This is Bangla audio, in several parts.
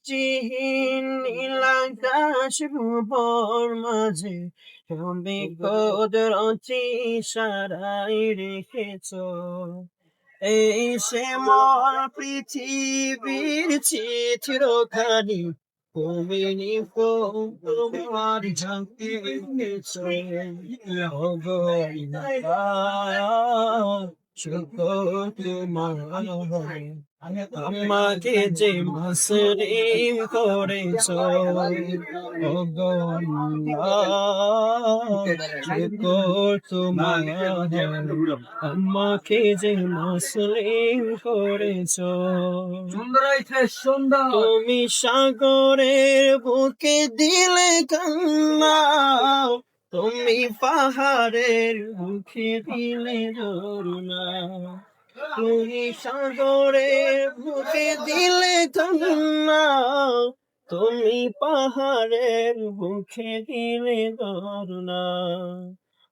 জিহিন নীলাকাশ ভুবর মাঝে তুমি কুদরতি সারাই রেখেছ এই সে মোর পৃথিবীর চিত্রখানি তুমি নিপুণ তোমার ঝাঁকি শুকর তোমার আমাকে যে মুসলিম করেছ শুকর তোমার আমাকে যে মুসলিম করেছ তুমি সাগরের বুকে দিলে কান্না তুমি পাহাড়ের মুখে দিলে ধরুনা তুমি সাগরের বুকে দিলে কান্না তুমি পাহাড়ের মুখে দিলে ধরুনা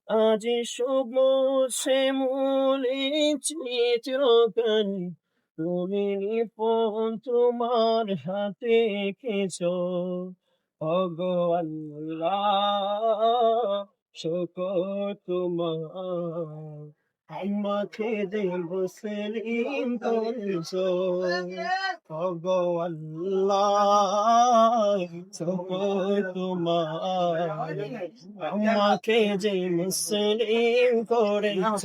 আজ সবুজ শ্যামলে চিত্রখানি তুমি নিপুণ তোমার হাতে এঁকেছ ভগবান শুকর তোমার আমাকে যে মুসলিম করেছ ভগবান শুকর তোমার আমাকে যে মুসলিম করেছ